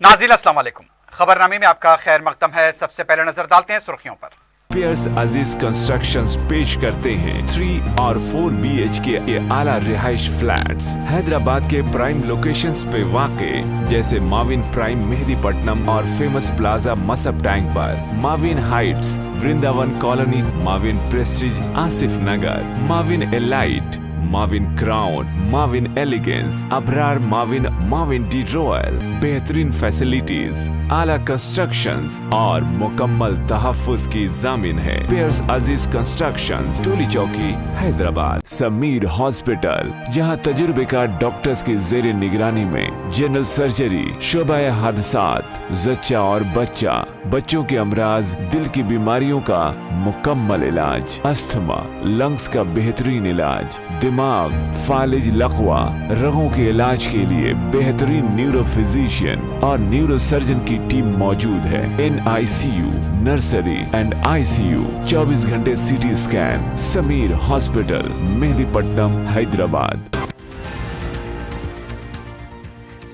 नाज़रीन अस्सलाम वालेकुम। खबरनामे में आपका खैर मकदम है। सबसे पहले नजर डालते हैं सुर्खियों पर। पियर्स अजीज कंस्ट्रक्शंस पेश करते हैं 3 और 4 BHK के आला रिहाइश फ्लैट्स हैदराबाद के प्राइम लोकेशंस पे वाक़े जैसे माविन प्राइम मेहदीपट्टनम और फेमस प्लाजा मसब टैंक पर, Mavin Heights Vrindavan colony, Mavin Prestige Asif Nagar, Mavin Elite, Mavin Crown, Mavin Elegance, Abrar Mavin, Mavin De Royal, बेहतरीन फैसिलिटीज, आला कंस्ट्रक्शंस और मुकम्मल तहफ्फुज की जामिन है। पियर्स अजीज कंस्ट्रक्शंस, टोली चौकी, हैदराबाद। समीर हॉस्पिटल, जहां तजुर्बेकार डॉक्टर्स की जेर निगरानी में जनरल सर्जरी, शोबाए हादसात, जच्चा और बच्चा, बच्चों के अमराज, दिल की बीमारियों का मुकम्मल इलाज, अस्थमा, लंग्स का बेहतरीन इलाज, दिमाग, फालिज, लकवा, रगों के इलाज के लिए बेहतरीन न्यूरो फिजिशियन और न्यूरो सर्जन की टीम मौजूद है। NICU, नर्सरी एंड ICU, 24 घंटे CT scan. Sameer hospital, Mehdipatnam, Hyderabad.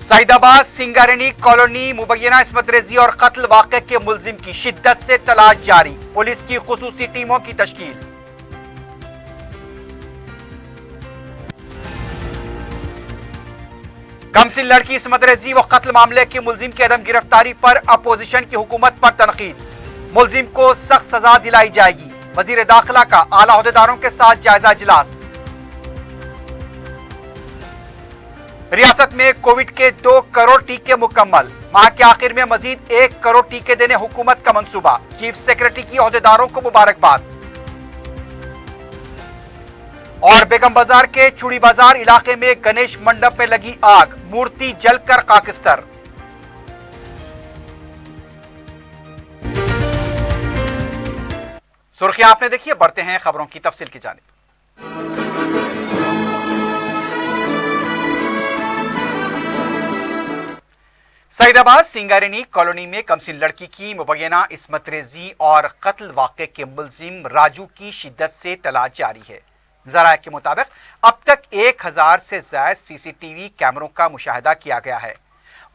Saidabad Singareni colony Mubina Ismat रेजी और कत्ल वाक़े के मुलजिम की शिद्दत से तलाश जारी, पुलिस की खुसूसी टीमों की तश्कील। कमसिन लड़की इस्मत रेजी व कत्ल मामले के मुलजिम की अदम गिरफ्तारी पर अपोजिशन की हुकूमत पर तनकीद, मुलजिम को सख्त सजा दिलाई जाएगी। वजीर दाखिला का आला अहदेदारों के साथ जायजा इजलास। रियासत में कोविड के 2 करोड़ टीके मुकम्मल, माह के आखिर में मजीद 1 करोड़ टीके देने हुकूमत का मंसूबा, चीफ सेक्रेटरी की अहदेदारों को मुबारकबाद। और बेगम बाजार के चूड़ी बाजार इलाके में गणेश मंडप में लगी आग, मूर्ति जलकर खाकिस्तर। सुर्खियां आपने देखी, बढ़ते हैं खबरों की तफसील की जानिब। सईदाबाद सिंगारेनी कॉलोनी में कमसिन लड़की की मुबैना इस्मत रेजी और कत्ल वाक़े के मुलजिम राजू की शिद्दत से तलाश जारी है। ज़राए के मुताबिक अब तक 1000 से ज्यादा CCTV कैमरों का मुशाहिदा किया गया है।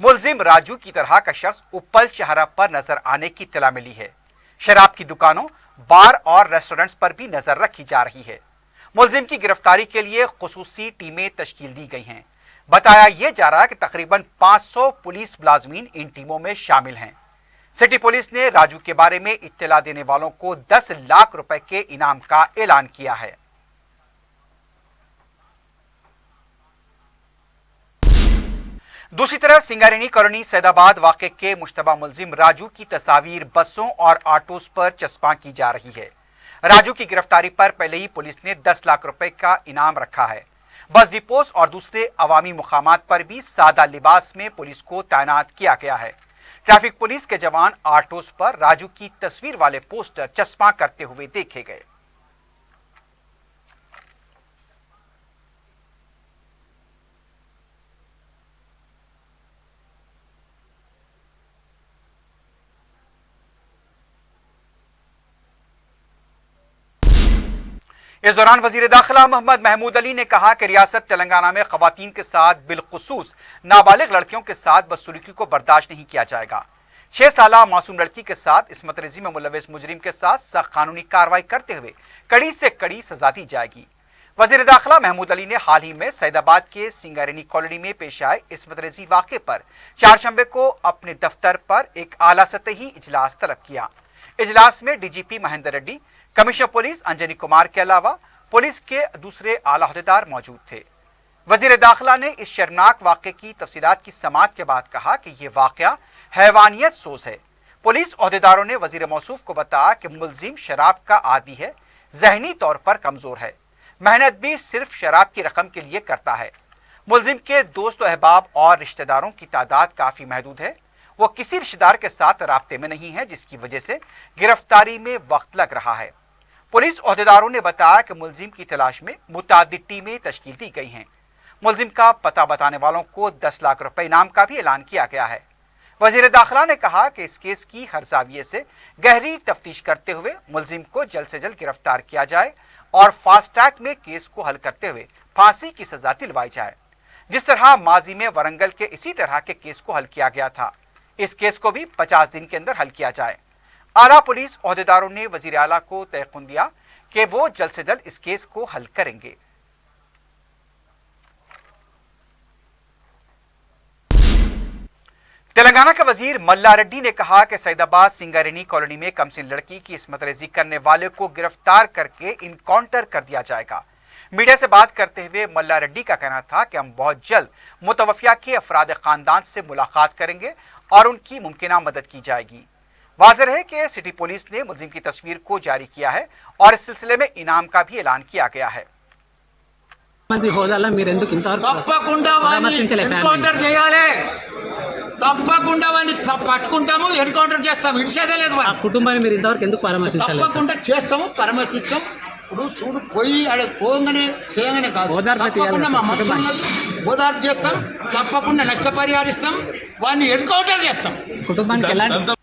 मुलजिम राजू की तरह का शख्स उप्पल शहरा पर नजर आने की इत्तला मिली है। शराब की दुकानों, बार और रेस्टोरेंट्स पर भी नजर रखी जा रही है। मुलजिम की गिरफ्तारी के लिए खुसूसी टीमें तश्कील दी गई हैं। बताया यह जा रहा है कि तकरीबन 500 पुलिस मुलाजमीन इन टीमों में शामिल हैं। सिटी पुलिस ने राजू के बारे में इत्तला देने वालों को 10 लाख रुपए के इनाम का ऐलान किया है। दूसरी तरफ सिंगारेनी कॉलोनी सैदाबाद वाक़े के मुश्तबा मुलजिम राजू की तस्वीर बसों और ऑटोस पर चस्पा की जा रही है। राजू की गिरफ्तारी पर पहले ही पुलिस ने 10 लाख रुपए का इनाम रखा है। बस डिपोज और दूसरे अवामी मुकामात पर भी सादा लिबास में पुलिस को तैनात किया गया है। ट्रैफिक पुलिस के जवान ऑटोस पर राजू की तस्वीर वाले पोस्टर चस्पा करते हुए देखे गए। इस दौरान वजीर दाखिला मोहम्मद महमूद अली ने कहा कि रियासत तेलंगाना में खवातीन के साथ बिलखुसूस नाबालिग लड़कियों के साथ बदसलूकी को बर्दाश्त नहीं किया जाएगा। 6 साला मासूम लड़की के साथ इस्मत रेजी में मुलविस मुजरिम के साथ सख्त कानूनी कार्रवाई करते हुए कड़ी से कड़ी सजा दी जाएगी। वजीर दाखिला महमूद अली ने हाल ही में सईदाबाद के सिंगारेनी कॉलोनी में पेश आए इस्मत रेजी वाक़े पर 4 शंबे को अपने दफ्तर पर एक आला सतही इजलास तलब किया। इजलास में DGP Mahendra Reddy, commissioner police Anjani Kumar के अलावा पुलिस के दूसरे आला अहदेदार मौजूद थे। वजीर दाखिला ने इस शर्मनाक वाक़े की तफसीलात की समाअत के बाद कहा कि यह वाक़या हैवानियत सोज है। पुलिस अहदेदारों ने वजीर मौसूफ को बताया कि मुलजिम शराब का आदी है, जहनी तौर पर कमजोर है, मेहनत भी सिर्फ शराब की रकम के लिए करता है। मुलजिम के दोस्त अहबाब और रिश्तेदारों की तादाद काफी महदूद है। वो किसी रिश्तेदार के साथ राब्ते में नहीं है, जिसकी वजह से गिरफ्तारी में वक्त लग रहा है। पुलिस अहदेदारों ने बताया कि मुलजिम की तलाश में मुतादिद टीमें तश्कील दी गई हैं। मुलजिम का पता बताने वालों को 10 लाख रुपए इनाम का भी ऐलान किया गया है। वजीर दाखिला ने कहा कि इस केस की हर जाविये से गहरी तफ्तीश करते हुए मुलजिम को जल्द से जल्द गिरफ्तार किया जाए और फास्ट ट्रैक में केस को हल करते हुए फांसी की सजा दिलवाई जाए, जिस तरह माजी में वरंगल के इसी तरह के केस को हल किया गया था। इस केस को भी 50 दिन के अंदर हल किया जाए। आला पुलिस ओहदेदारों ने वजीर आला को तयक़ुन दिया कि वो जल्द से जल्द इस केस को हल करेंगे। तेलंगाना के वजीर मल्ला रेड्डी ने कहा कि सईदाबाद सिंगारेनी कॉलोनी में कमसिन लड़की की इस्मत रेजी करने वाले को गिरफ्तार करके इनकाउंटर कर दिया जाएगा। मीडिया से बात करते हुए मल्ला रेड्डी का कहना था कि हम बहुत जल्द मुतवफ़िया के अफराद खानदान से मुलाकात करेंगे और उनकी मुमकिना मदद की जाएगी। वाज़ेह है कि सिटी पुलिस ने मुलजिम की तस्वीर को जारी किया है और इस सिलसिले में इनाम का भी ऐलान किया गया है। తప్పకుండా వాడిని పట్టుకుంటాము, ఎన్కౌంటర్ చేస్తాము, ఇడిచేదే లేదు. ఆ కుటుంబాన్ని మీరు ఇంతవరకు ఎందుకు పరామర్శించలేదు? తప్పకుండా చేస్తాము, పరామర్శిస్తాం. ఇప్పుడు చూడు పోయి ఆడ పోగానే చేయగానే కాదు, తప్పకుండా మా మనసు ఓదార్పు చేస్తాం, తప్పకుండా నష్టపరిహారిస్తాం, వాడిని ఎన్కౌంటర్ చేస్తాం. కుటుంబానికి ఎలాంటి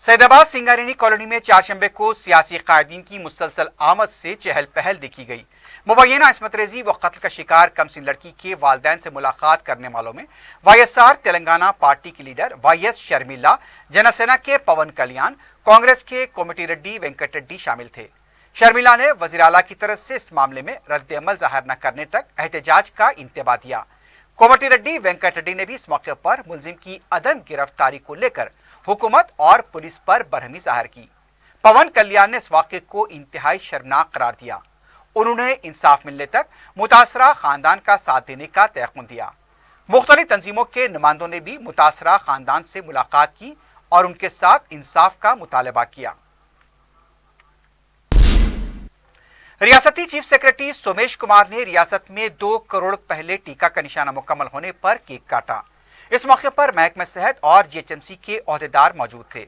सैदाबाद सिंगारेनी कॉलोनी में चारशंबे को सियासी कायदीन की मुसलसल आमद से चहल पहल देखी गई। मुबैना इस्मत रेजी व कत्ल का शिकार कमसिन लड़की के वालिदैन से मुलाकात करने वालों में वाईएसआर तेलंगाना पार्टी की लीडर वाईएस शर्मिला, जनसेना के पवन कल्याण, कांग्रेस के कोमटी रेड्डी वेंकट रेड्डी शामिल थे। शर्मिला ने वज़ीर आला की तरफ से इस मामले में रद्द अमल जाहिर न करने तक एहतजाज का इंतबा दिया। कोमटी रेड्डी वेंकट रेड्डी ने भी इस मौके पर मुलजिम की अदम गिरफ्तारी को लेकर हुकूमत और पुलिस पर बरहमी जाहिर की। पवन कल्याण ने इस वाक़े को इंतहाई शर्मनाक करार दिया। उन्होंने इंसाफ मिलने तक मुतासरा खानदान का साथ देने का तयक़ुन दिया। मुख्तलिफ तंजीमों के नुमाइंदों ने भी मुतासरा खानदान से मुलाकात की और उनके साथ इंसाफ का मुतालबा किया। रियासती चीफ सेक्रेटरी सोमेश कुमार ने रियासत में 2 करोड़ पहले टीका का निशाना मुकम्मल होने पर केक काटा। इस मौके पर महकमे सेहत और जीएचएमसी के ओहदेदार मौजूद थे।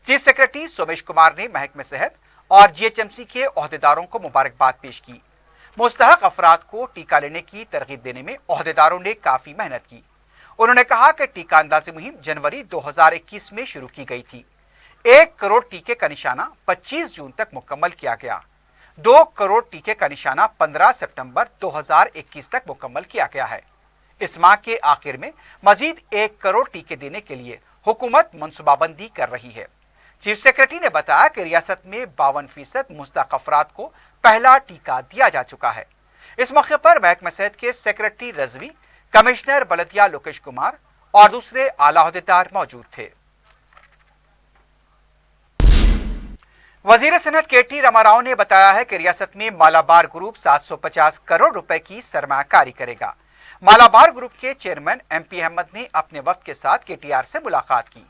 चीफ सेक्रेटरी सोमेश कुमार ने महकमे सेहत और जीएचएमसी के ओहदेदारों को मुबारकबाद पेश की। मुस्तहक अफराद को टीका लेने की तरगीब देने में ओहदेदारों ने काफी मेहनत की। उन्होंने कहा कि टीका अंदाज़ी मुहिम जनवरी 2021 में शुरू की गई थी। 1 करोड़ टीके का निशाना 25 जून तक मुकम्मल किया गया। 2 करोड़ टीके का निशाना 15 सितंबर 2021 तक मुकम्मल किया गया है। इस माह के आखिर में मजीद 1 करोड़ टीके देने के लिए हुकूमत मनसूबाबंदी कर रही है। चीफ सेक्रेटरी ने बताया कि रियासत में 52% मुस्तहक अफराद को पहला टीका दिया जा चुका है। इस मौके पर महकमा सेहत के सेक्रेटरी रजवी, कमिश्नर बलदिया लोकेश कुमार और दूसरे आला ओहदेदार मौजूद थे। वजीर सनत केटी रामाराव ने बताया है कि रियासत में मालाबार ग्रुप 750 करोड़ रुपए की सरमायाकारी करेगा। मालाबार ग्रुप के चेयरमैन एमपी अहमद ने अपने वक्त के साथ केटीआर से मुलाकात की।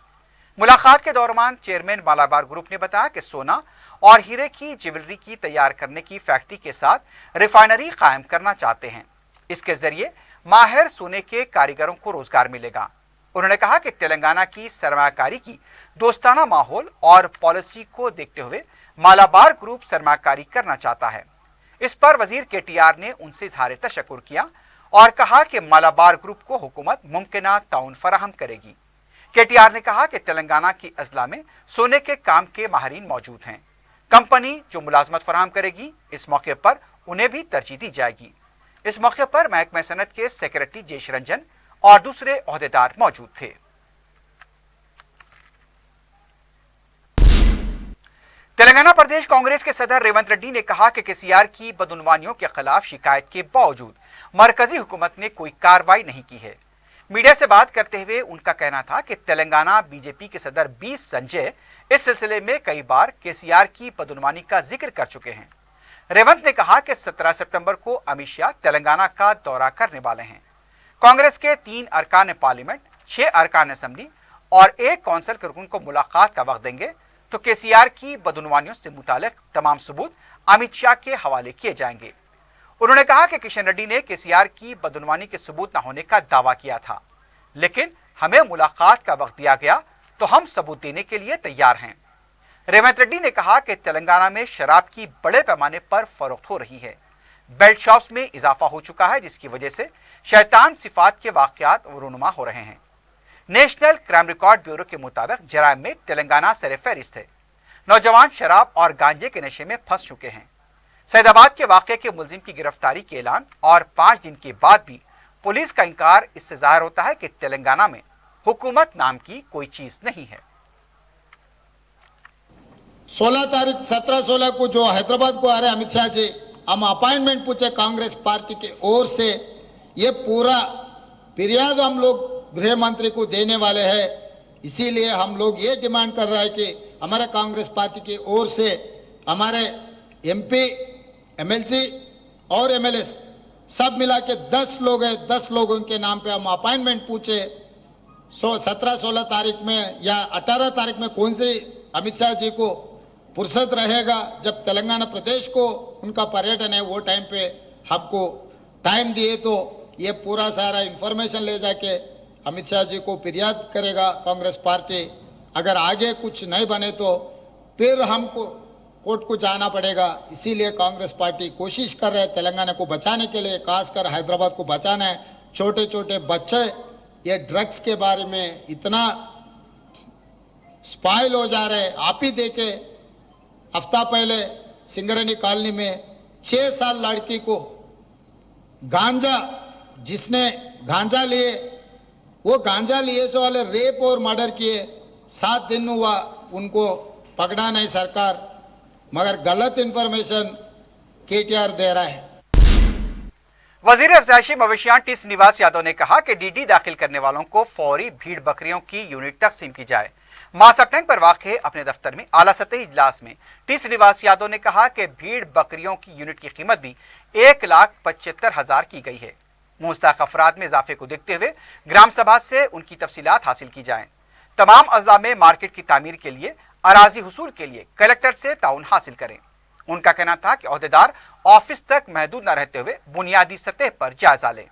मुलाकात के दौरान चेयरमैन मालाबार ग्रुप ने बताया कि सोना और हीरे की ज्वेलरी की तैयार करने की फैक्ट्री के साथ रिफाइनरी कायम करना चाहते हैं। इसके जरिए माहिर सोने के कारीगरों को रोजगार मिलेगा। उन्होंने कहा कि तेलंगाना की सरमायाकारी की दोस्ताना माहौल और पॉलिसी को देखते हुए मालाबार ग्रुप सरमायाकारी करना चाहता है। इस पर वजीर केटीआर ने उनसे इजहार तशक्कुर किया और कहा कि मालाबार ग्रुप को हुकूमत मुमकिना ताउन फराहम करेगी। केटीआर ने कहा कि तेलंगाना की अजला में सोने के काम के माहिरीन मौजूद हैं। कंपनी जो मुलाजमत फराहम करेगी, इस मौके पर उन्हें भी तरजीह दी जाएगी। इस मौके पर महकमा सनत के सेक्रेटरी जयेश रंजन और दूसरे ओहदेदार मौजूद थे। तेलंगाना प्रदेश कांग्रेस के सदर रेवंत रेड्डी ने कहा कि केसीआर की बदउनवानियों के खिलाफ शिकायत के बावजूद मरकजी हुकूमत ने कोई कार्रवाई नहीं की है। मीडिया से बात करते हुए उनका कहना था कि तेलंगाना बीजेपी के सदर बी संजय इस सिलसिले में कई बार केसीआर की बदउनवानी का जिक्र कर चुके हैं। रेवंत ने कहा कि 17 सितंबर को अमित शाह तेलंगाना का दौरा करने वाले हैं। कांग्रेस के 3 अरकान पार्लियामेंट, 6 अरकान असेंबली और 1 कौंसिल के रुकन को मुलाकात का वक्त देंगे तो केसीआर की बदउनवानियों से मुतालिक तमाम सबूत अमित शाह के हवाले किए जाएंगे। उन्होंने कहा कि किशन रेड्डी ने केसीआर की बदउनवानी के सबूत न होने का दावा किया था, लेकिन हमें मुलाकात का वक्त दिया गया तो हम सबूत देने के लिए तैयार हैं। रेवंत रेड्डी ने कहा कि तेलंगाना में शराब की बड़े पैमाने पर फरोख्त हो रही है। बेल्ट शॉप्स में इजाफा हो चुका है, जिसकी वजह से शैतान सिफात के वाकयात रूनुमा हो रहे हैं। नेशनल क्राइम रिकॉर्ड ब्यूरो के मुताबिक जराइम में तेलंगाना सरफहरिस्त है। नौजवान शराब और गांजे के नशे में फंस चुके हैं। सैदाबाद के वाक़े के मुलजिम की गिरफ्तारी के ऐलान और 5 दिन के बाद भी पुलिस का इंकार इससे जाहिर होता है कि तेलंगाना में हुकूमत नाम की कोई चीज नहीं है। 16 तारीख 17-16 को जो हैदराबाद को आ रहे अमित शाह जी, हम अपॉइंटमेंट पूछे कांग्रेस पार्टी की ओर से, ये पूरा फिरियाद हम लोग गृह मंत्री को देने वाले हैं। इसीलिए हम लोग ये डिमांड कर रहे हैं कि हमारे कांग्रेस पार्टी की ओर से हमारे एमपी, एमएलसी और एमएलएस सब मिला के 10 लोग हैं, 10 लोगों के नाम पे हम अपॉइंटमेंट पूछे। 17-16 तारीख में या 18 तारीख में कौन से अमित शाह जी को फुर्सत रहेगा, जब तेलंगाना प्रदेश को उनका पर्यटन है, वो टाइम पे हमको टाइम दिए तो ये पूरा सारा इंफॉर्मेशन ले जाके अमित शाह जी को फिरियाद करेगा कांग्रेस पार्टी। अगर आगे कुछ नहीं बने तो फिर हमको कोर्ट को जाना पड़ेगा। इसीलिए कांग्रेस पार्टी कोशिश कर रहे हैं तेलंगाना को बचाने के लिए, खासकर हैदराबाद को बचाना है। छोटे छोटे बच्चे ये ड्रग्स के बारे में इतना स्पाइल हो जा रहे हैं। आप ही देखे, हफ्ता पहले सिंगरनी कॉलोनी में 6 साल लड़की को गांजा, जिसने गांजा लिए, वो गांजा लिए से वाले रेप और मर्डर किए। 7 दिन हुआ, उनको पकड़ा नहीं सरकार, मगर गलत इंफॉर्मेशन केटीआर दे रहा है। वजीर अफजाइशी मवेशियां टी श्रीनिवास यादव ने कहा कि डीडी दाखिल करने वालों को फौरी भीड़ बकरियों की यूनिट तकसीम की जाए। मासा टैंक पर वाक़े अपने दफ्तर में आला सतही इजलास में टी श्रीनिवास यादव ने कहा कि भीड़ बकरियों की यूनिट की कीमत भी 1,75,000 की गई है। मुस्तहक़ अफराद में इजाफे को देखते हुए ग्राम सभा से उनकी तफसीलात हासिल की जाएं। तमाम अज़ला में मार्केट की तामीर के लिए अराजी हुसूल के लिए कलेक्टर से ताउन हासिल करें। उनका कहना था कि ओहदेदार ऑफिस तक महदूद न रहते हुए बुनियादी सतह पर जायजा लें।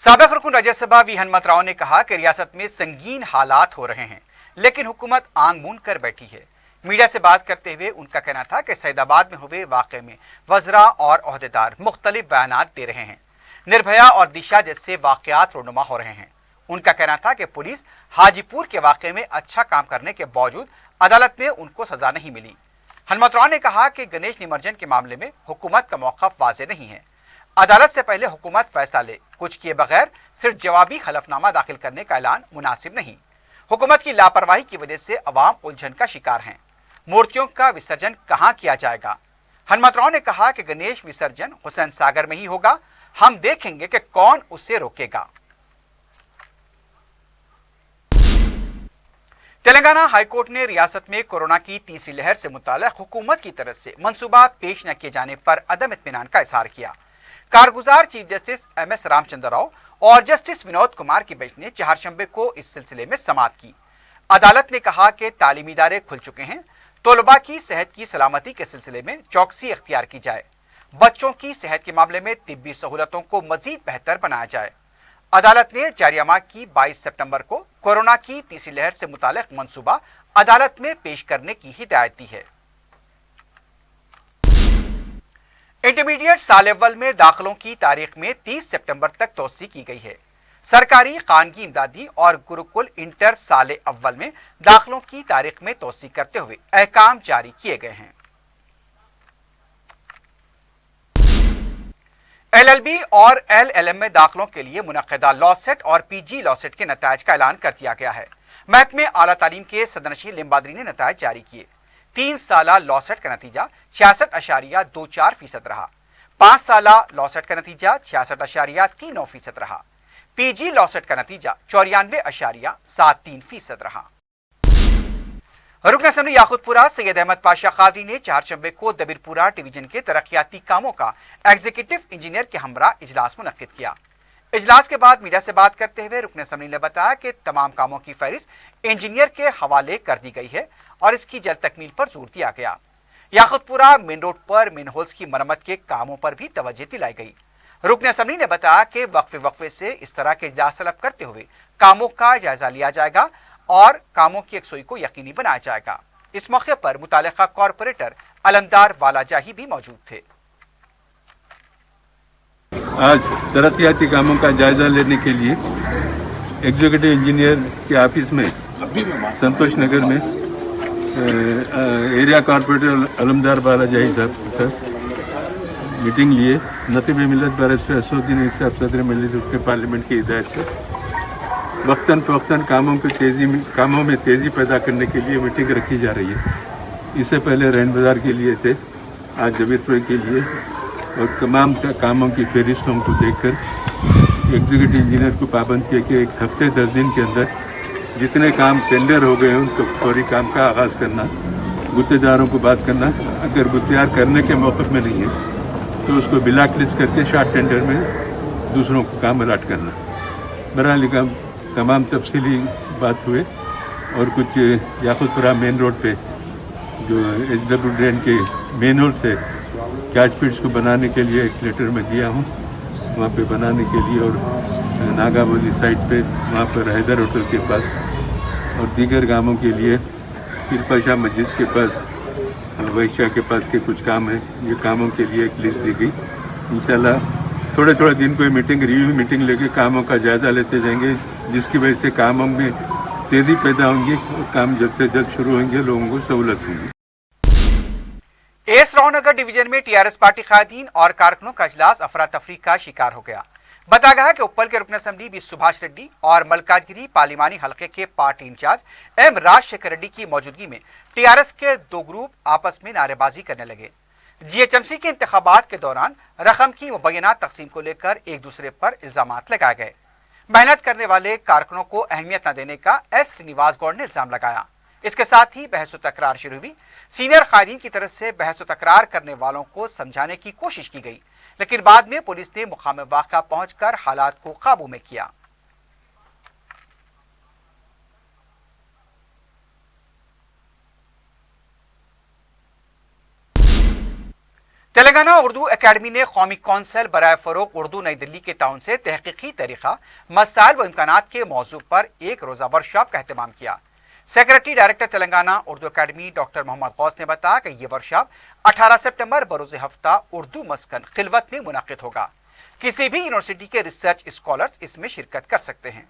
साबिक़ रुकन राज्यसभा वी हनुमत राव ने कहा कि रियासत में संगीन हालात हो रहे हैं, लेकिन हुकूमत आंग मूंद कर बैठी है। मीडिया से बात करते हुए उनका कहना था कि सैदाबाद में हुए वाक़े में वज़रा और ओहदेदार मुख्तलिफ बयानात दे रहे हैं। निर्भया और दिशा जैसे वाक़यात रोनुमा हो रहे हैं। उनका कहना था कि पुलिस हाजीपुर के वाक़े में अच्छा काम करने के बावजूद अदालत में उनको सजा नहीं मिली। हनुमत राव ने कहा कि गणेश निमज्जन के मामले में हुकूमत का मौक़िफ़ वाज़े नहीं है। अदालत से पहले हुकूमत फैसला ले, कुछ किए बगैर सिर्फ जवाबी हलफनामा दाखिल करने का ऐलान मुनासिब नहीं। हुकूमत की लापरवाही की वजह से अवाम उलझन का शिकार हैं। मूर्तियों का विसर्जन कहाँ किया जाएगा? हनुमत राव ने कहा कि गणेश विसर्जन हुसैन सागर में ही होगा। हम देखेंगे कि कौन उसे रोकेगा। तेलंगाना हाईकोर्ट ने रियासत में कोरोना की तीसरी लहर से मुताल्लिक़ हुकूमत की तरफ से मंसूबा पेश न किए जाने पर अदम इत्मीनान का इज़हार किया। कारगुजार chief justice MS Ramachandra Rao और जस्टिस विनोद कुमार की बेंच ने चारशंबे को इस सिलसिले में समाअत की। अदालत ने कहा कि तालीमी इदारे खुल चुके हैं, तलबा की सेहत की सलामती के सिलसिले में चौकसी इख्तियार की जाए। बच्चों की सेहत के मामले में तिब्बी सहूलतों को मजीद बेहतर बनाया जाए। अदालत ने जारिया माह की 22 सितंबर को कोरोना की तीसरी लहर से मुताल्लिक़ मंसूबा अदालत में पेश करने की हिदायत दी है। इंटरमीडिएट साल अव्वल में दाखिलों की तारीख में 30 सितंबर तक तोसी की गई है। सरकारी खानगी इमदादी और गुरुकुल इंटर साल अव्वल में दाखिलों की तारीख में तोसी करते हुए अहकाम जारी किए गए हैं। LLB और LLM में दाखिलों के लिए मुनक़दा लॉ सेट और PG लॉ सेट के नतायज का ऐलान कर दिया गया है। महकमे आला तालीम के सदरनशीन लिम्बादरी ने नतायज जारी किए। 3 साला लॉ सेट का नतीजा 66.24% रहा। 5 साला लॉ सेट का नतीजा 66.39% रहा। PG लॉ सेट का नतीजा 94.73% रहा। रुकन असम्बली याकूतपुरा सैयद अहमद पाशा कादरी ने चारशंबे को दबीरपुरा डिवीजन के तरक्याती कामों का एग्जीक्यूटिव इंजीनियर के हमरा इजलास मुनक्किद किया। इजलास के बाद मीडिया से बात करते हुए रुकन असम्बली ने बताया कि तमाम कामों की फहरिस्त इंजीनियर के हवाले कर दी गई है और इसकी जल्द तकमील पर जोर दिया गया। याकूतपुरा मेन रोड पर मेन होल्स की मरम्मत के कामों पर भी तवज्जो दिलाई गई। रुकन असम्बली ने बताया कि वक्फे से इस तरह के इजलास तलब करते हुए कामों का जायजा लिया जाएगा और कामों की यकसुई को यकीनी बनाया जाएगा। इस मौके पर मुतालिका कॉरपोरेटर अलमदार वालाजाही भी मौजूद थे। आज तरक्याती कामों का जायजा लेने के लिए एग्जीक्यूटिव इंजीनियर के ऑफिस में संतोष नगर में एरिया कॉरपोरेटर अलमदार वालाजाही साहब मीटिंग लिए नतीब मिलत बैरिस्टर असदुद्दीन साहब सदर मजलिस के पार्लियामेंट की हिदायत से वक्तन फ़वक्तन कामों में तेज़ी पैदा करने के लिए मीटिंग रखी जा रही है। इससे पहले रैन बाज़ार के लिए थे, आज जबीरपुर के लिए, और तमाम कामों की फहरिस्तों को देखकर एग्जीक्यूटिव इंजीनियर को पाबंद किया कि एक हफ्ते 10 दिन के अंदर जितने काम टेंडर हो गए हैं उनको फौरी काम का आगाज़ करना, गुत्तेदारों को बात करना, अगर गुत्तेदार करने के मौक़िफ़ में नहीं है तो उसको ब्लैक लिस्ट करके शॉर्ट टेंडर में दूसरों को काम अलाट करना। बहरहाल तमाम तफसीली बात हुए और कुछ याकुतपुरा मेन रोड पे जो HW ड्रेन के मेन रोड से कैच पिट्स को बनाने के लिए एक लेटर में दिया हूँ, वहाँ पे बनाने के लिए, और नागावली साइड पे वहाँ पर हैदर होटल के पास और दीगर कामों के लिए पीरपाशा मस्जिद के पास, हलवाई शाह के पास के कुछ काम है, ये कामों के लिए एक लिस्ट दी गई। इंशाल्लाह थोड़े दिन कोई रिव्यू मीटिंग लेके कामों का जायज़ा लेते जाएंगे, जिसकी वजह से कामों में तेज़ी पैदा होंगी और काम जल्द से जल्द शुरू होंगे, लोगों को सहूलत होगी। एस रावनगर डिवीजन में टीआरएस पार्टी कायदीन और कारकुनों का इजलास अफरा तफरी का शिकार हो गया। बताया गया कि उप्पल के रुकन असेंबली बी सुभाष रेड्डी और मलकाजगिरी पार्लिमानी हलके के party incharge M Rajashekar Reddy की मौजूदगी में टीआरएस के दो ग्रुप आपस में नारेबाजी करने लगे। जीएचएमसी के इंतखाबात के दौरान रकम की मुबैना तकसीम को लेकर एक दूसरे पर इल्जामात लगाए गए। मेहनत करने वाले कारकुनों को अहमियत न देने का एस श्रीनिवास गौड़ ने इल्जाम लगाया। इसके साथ ही बहस व तकरार शुरू हुई। सीनियर कायदीन की तरफ से बहस व तकरार करने वालों को समझाने की कोशिश की गई, लेकिन बाद में पुलिस ने मुकाम वाक़ा पहुंचकर हालात को काबू में किया। तेलंगाना उर्दू एकेडमी ने कौमी कौंसिल बराए फरोग उर्दू नई दिल्ली के ताउन से तहकीकी तरीका, मसाइल व इम्कानात के मौजू पर एक रोज़ा वर्कशॉप का एहतमाम किया। Secretary director Telangana Urdu academy doctor Mohammed Ghouse ने बताया कि यह वर्कशॉप 18 सितंबर बरोज़ हफ्ता उर्दू मस्कन खिलवत में मुनाकिद होगा। किसी भी यूनिवर्सिटी के रिसर्च स्कॉलर्स इसमें शिरकत कर सकते हैं।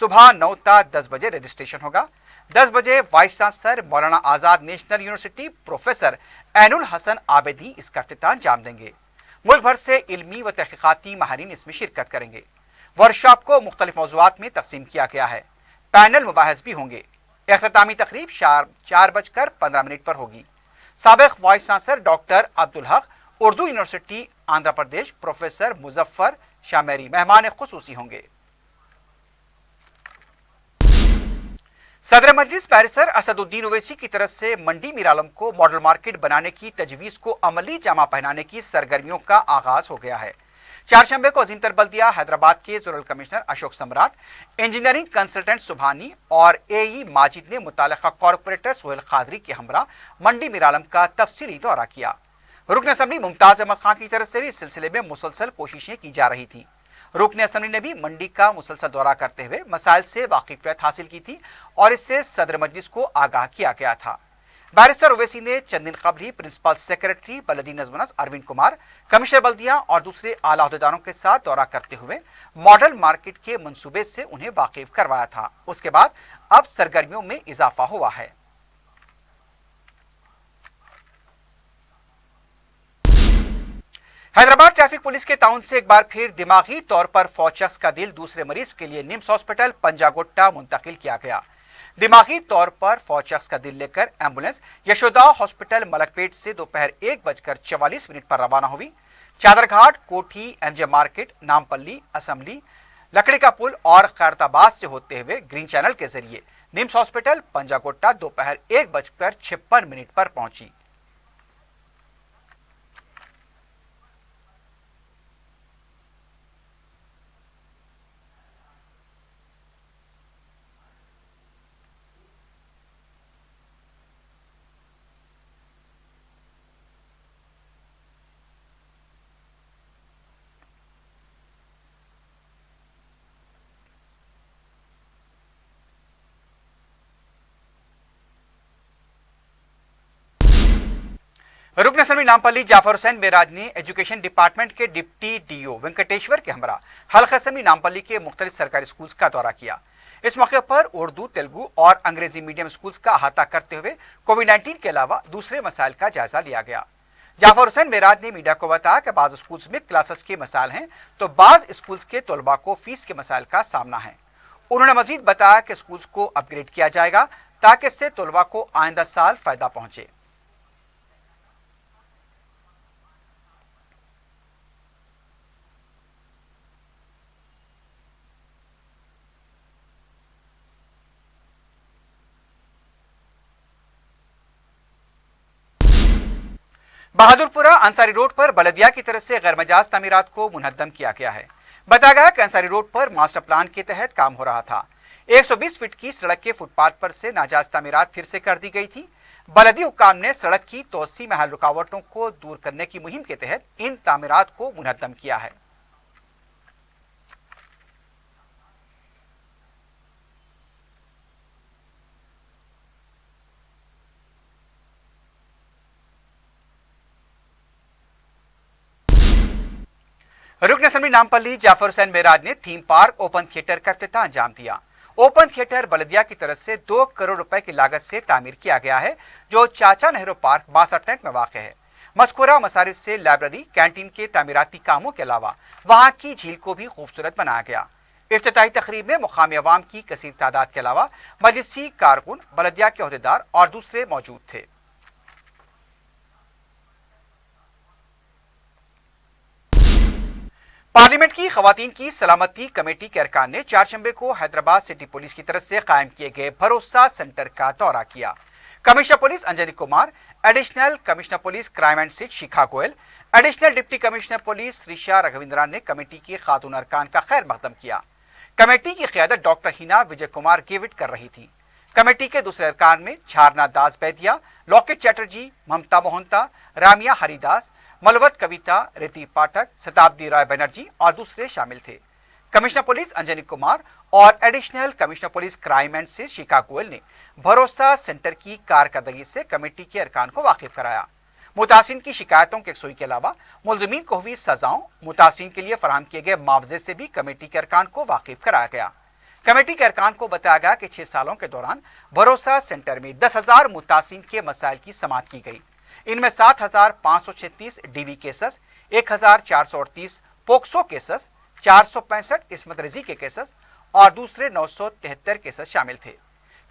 सुबह 9 ता 10 बजे रजिस्ट्रेशन होगा। 10 बजे vice chancellor Maulana Azad national university professor Ainul Hasan Abedi इसका इफ्तिताह अंजाम देंगे। मुल्क भर से इल्मी व तहकीकाती माहिरीन इसमें शिरकत करेंगे। वर्कशॉप को मुख्तलिफ मौज़ूआत में तकसीम किया गया है। पैनल मुबाहिस भी होंगे। इख्तितामी तकरीब 4:15 पर होगी। साबिक vice chancellor doctor Abdul Haq, Urdu university Andhra Pradesh, professor Muzaffar शामेरी मेहमान खुसूसी होंगे। सदर मजलिस बैरिस्टर असदुद्दीन ओवैसी की तरफ से मंडी मीरालम को मॉडल मार्केट बनाने की तजवीज़ को अमली जामा पहनाने की सरगर्मियों का आगाज हो गया है। चारशंबे को अजीम तर बल्दिया हैदराबाद के जोनल कमिश्नर अशोक सम्राट, इंजीनियरिंग कंसल्टेंट सुभानी और AE माजिद ने मुतालिका कॉरपोरेटर सोहेल खादरी के हमरा मंडी मीरालम का तफसीली दौरा किया। रुकन असम्बली मुमताज अहमद खान की तरफ से भी इस सिलसिले में मुसलसल कोशिशें की जा रही थी। रुकन असम्बली ने भी मंडी का मुसलसल दौरा करते हुए मसाइल से वाकिफियत हासिल की थी और इससे सदर मजलिस को आगाह किया गया था। बैरिस्टर ओवैसी ने चंद दिन कबल ही प्रिंसिपल सेक्रेटरी बलदी नज़्म अरविंद कुमार, कमिश्नर बल्दिया और दूसरे आला अहदेदारों के साथ दौरा करते हुए मॉडल मार्केट के मंसूबे से उन्हें वाकिफ करवाया था। उसके बाद अब सरगर्मियों में इजाफा हुआ है। हैदराबाद ट्रैफिक पुलिस के ताउन से एक बार फिर दिमागी तौर पर फौत शख्स का दिल दूसरे मरीज के लिए निम्स हॉस्पिटल पंजागुट्टा मुंतकिल किया गया। दिमागी तौर पर फौत शख्स का दिल लेकर एम्बुलेंस यशोदा हॉस्पिटल मलकपेट से दोपहर 1:44 पर रवाना हुई। चादरघाट, कोठी, MJ मार्केट, नामपल्ली, असम्बली, लकड़ी का पुल और खैरताबाद से होते हुए ग्रीन चैनल के जरिए निम्स हॉस्पिटल पंजागुट्टा दोपहर 1:56 पर पहुंची। रुकन असम्बली नामपल्ली जाफर हुसैन मेराज ने एजुकेशन डिपार्टमेंट के डिप्टी DO वेंकटेश्वर के हमरा हल्का असम्बली नामपल्ली के मुख्तलिफ सरकारी स्कूल्स का दौरा किया। इस मौके पर उर्दू, तेलुगु और अंग्रेजी मीडियम स्कूल्स का अहाता करते हुए कोविड-19 के अलावा दूसरे मसाइल का जायजा लिया गया। जाफर हुसैन मेराज ने मीडिया को बताया कि बाज़ स्कूल्स में क्लासेस के मसाइल हैं तो बाज़ स्कूल्स के तलबा को फीस के मसाइल का सामना है। उन्होंने मजीद बताया कि स्कूल्स को अपग्रेड किया जाएगा ताकि इससे तलबा को आइंदा साल फायदा पहुंचे। बहादुरपुरा अंसारी रोड पर बलदिया की तरफ से गैरमजाज तामीरात को मुनहद्दम किया गया है। बताया गया कि अंसारी रोड पर मास्टर प्लान के तहत काम हो रहा था। 120 फीट की सड़क के फुटपाथ पर से नाजायज तामीरात फिर से कर दी गई थी। बलदी हुक्काम ने सड़क की तोसी महल रुकावटों को दूर करने की मुहिम के तहत इन तामीरात को मुनहद्दम किया है। रुकन असम्बली नामपल्ली जाफर हुसैन मेराज ने थीम पार्क ओपन थिएटर का इफ्तिताह अंजाम दिया। ओपन थिएटर बलदिया की तरफ से 2 करोड़ रुपए की लागत से तामीर किया गया है, जो चाचा नेहरू पार्क बासा टैंक में वाक़ है। मज़कूरा मसारिफ से लाइब्रेरी, कैंटीन के तामीराती कामों के अलावा वहाँ की झील को भी खूबसूरत बनाया गया। इफ्तिताही तकरीब में मुकामी अवाम की कसीर तादाद के अलावा मजलिसी कारकुन, बलदिया के अहदेदार और दूसरे मौजूद थे। पार्लियामेंट की खवातीन की सलामती कमेटी के अरकान ने चारशंबे को हैदराबाद सिटी पुलिस की तरफ से कायम किए गए भरोसा सेंटर का दौरा किया। Commissioner police Anjani Kumar, additional commissioner police crime and SIT Shikha Goyal, additional deputy commissioner police Shirisha Raghavendra ने कमेटी की खातून अरकान का खैर मकदम किया। कमेटी की क़यादत डॉक्टर हिना विजय कुमार गेविट कर रही थी। कमेटी के दूसरे अरकान में झारना दास बैदिया, लॉकेट चैटर्जी, ममता मोहंता, रामिया हरिदास, मलवत कविता, रिति पाठक, शताब्दी राय बनर्जी और दूसरे शामिल थे। कमिश्नर पुलिस अंजनी कुमार और additional commissioner police crime and SIT Shikha Goyal ने भरोसा सेंटर की कारकर्दगी से कमेटी के अरकान को वाकिफ कराया। मुतासिरीन की शिकायतों के यकसुई के अलावा मुलजिमीन को हुई सजाओं, मुतासिरीन के लिए फराहम किए गए मुआवजे से भी कमेटी के अरकान को वाकिफ कराया गया। कमेटी के अरकान को बताया गया कि 6 सालों के दौरान भरोसा सेंटर में 10,000 मुतासिरीन के मसाइल की समाअत की गई। इनमें 7,536 डीवी केसेस, 1,438 पोक्सो केसेस, 465 इस्मत रजी के केसेस और दूसरे 973 केसेस शामिल थे।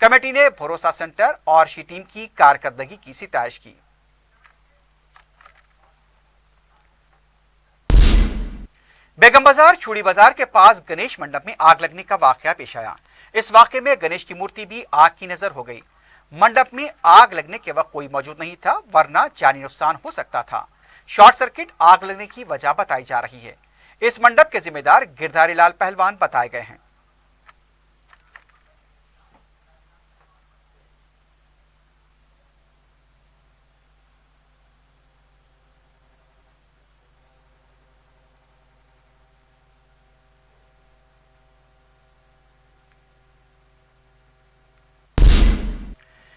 कमेटी ने भरोसा सेंटर और शी टीम की कारकर्दगी की सिताइश की। बेगम बाजार चूड़ी बाजार के पास गणेश मंडप में आग लगने का वाकया पेश आया। इस वाकये में गणेश की मूर्ति भी आग की नजर हो गई। मंडप में आग लगने के वक्त कोई मौजूद नहीं था, वरना जानी नुकसान हो सकता था। शॉर्ट सर्किट आग लगने की वजह बताई जा रही है। इस मंडप के जिम्मेदार गिरधारी लाल पहलवान बताए गए हैं।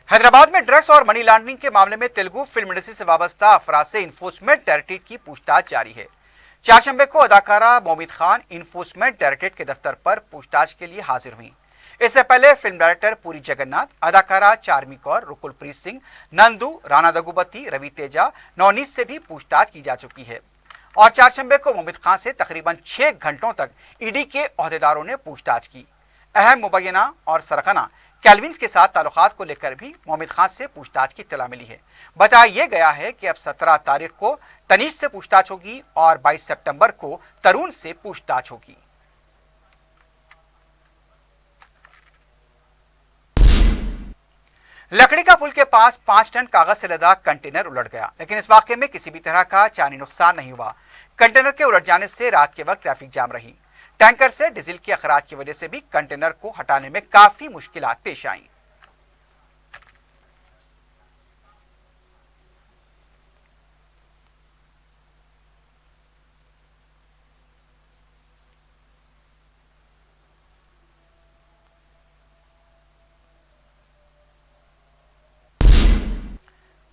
हैदराबाद में ड्रग्स और मनी लॉन्ड्रिंग के मामले में तेलुगु फिल्म इंडस्ट्री से वाबस्ता अफराद से इन्फोर्समेंट डायरेक्टरेट की पूछताछ जारी है। चारशंबे को अदाकारा मोमिद खान इन्फोर्समेंट डायरेक्टरेट के दफ्तर पर पूछताछ के लिए हाजिर हुई। इससे पहले फिल्म डायरेक्टर पुरी जगन्नाथ, अदाकारा चार्मी कौर, रुकुलप्रीत सिंह, नंदू, राणा दगुबती, रवि तेजा, नवनीत से भी पूछताछ की जा चुकी है और चारशंबे को मोमिद खान से तकरीबन 6 घंटों तक ईडी के अहदेदारों ने पूछताछ की। अहम मुबैना और सरगना कैलविन्स के साथ ताल्लुकात को लेकर भी मोमिद खान से पूछताछ की इत्तला मिली है। बताया गया है कि अब 17 तारीख को तनीश से पूछताछ होगी और 22 सितंबर को तरुण से पूछताछ होगी। लकड़ी का पुल के पास 5 टन कागज से लदा कंटेनर उलट गया, लेकिन इस वाकये में किसी भी तरह का जानी नुकसान नहीं हुआ। कंटेनर के उलट जाने से रात के वक्त ट्रैफिक जाम रही। टैंकर से डीजल के अखराज की वजह से भी कंटेनर को हटाने में काफी मुश्किलात पेश आईं।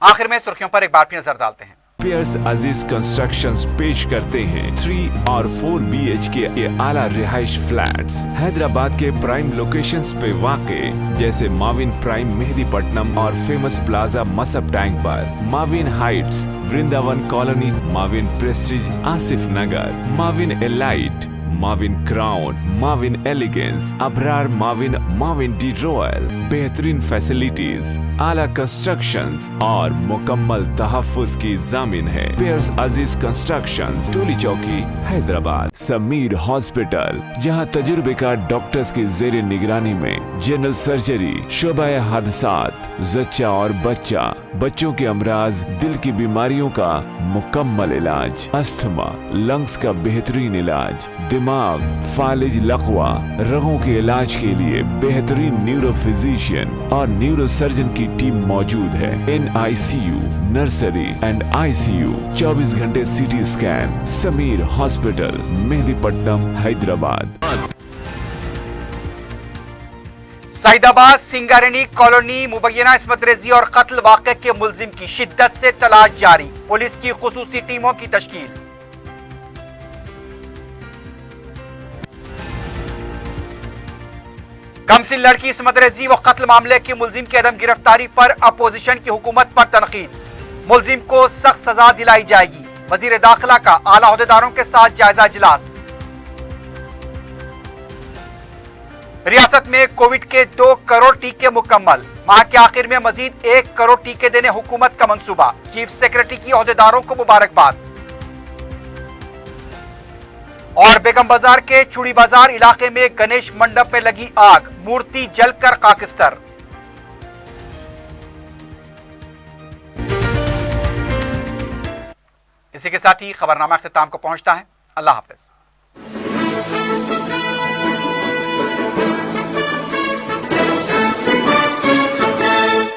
आखिर में सुर्खियों पर एक बार फिर नजर डालते हैं। पियर्स अजीज कंस्ट्रक्शंस पेश करते हैं 3 और 4 BHK के आला रिहाइश फ्लैट्स हैदराबाद के प्राइम लोकेशंस पे वाक़े जैसे माविन प्राइम मेहदीपट्टनम और फेमस प्लाजा मसब टैंक पर, Mavin Heights Vrindavan colony, Mavin Prestige Asif Nagar, Mavin Elite, Mavin Crown, Mavin Elegance, Abrar Mavin, Mavin De Royal, बेहतरीन फैसिलिटीज, आला कंस्ट्रक्शंस और मुकम्मल तहफ्फुज की जामिन है। पियर्स अजीज कंस्ट्रक्शंस, टोली चौकी, हैदराबाद। समीर हॉस्पिटल, जहां तजुर्बेकार डॉक्टर्स की जेर निगरानी में जनरल सर्जरी, शोबा हादसात, जच्चा और बच्चा, बच्चों के अमराज, दिल की बीमारियों का मुकम्मल इलाज, अस्थमा, लंग्स का बेहतरीन इलाज, दिमाग, फालिज, लकवा, रगों के इलाज के लिए बेहतरीन न्यूरो फिजिशियन और न्यूरो सर्जन की टीम मौजूद है। NICU, नर्सरी एंड ICU, 24 घंटे CT scan. Sameer hospital, Mehdipatnam, Hyderabad. Saidabad Singareni colony Mubina Ismat रेजी और कत्ल वाक़े के मुल्जिम की शिद्दत से तलाश जारी, पुलिस की खुसूसी टीमों की तश्कील। कमसिन लड़की इस्मत रेजी व कत्ल मामले के मुल्जिम की अदम गिरफ्तारी पर अपोजिशन की हुकूमत पर तनकीद, मुल्जिम को सख्त सजा दिलाई जाएगी। वजीर दाखिला का आला ओहदेदारों के साथ जायजा इजलास। रियासत में कोविड के 2 करोड़ टीके मुकम्मल, माह के आखिर में मजीद 1 करोड़ टीके देने हुकूमत का मंसूबा, चीफ सेक्रेटरी की ओहदेदारों को मुबारकबाद। और बेगम बाजार के चूड़ी बाजार इलाके में गणेश मंडप में लगी आग, मूर्ति जलकर खाकिस्तर। इसी के साथ ही खबरनामा अख्तिताम को पहुंचता है। अल्लाह हाफिज।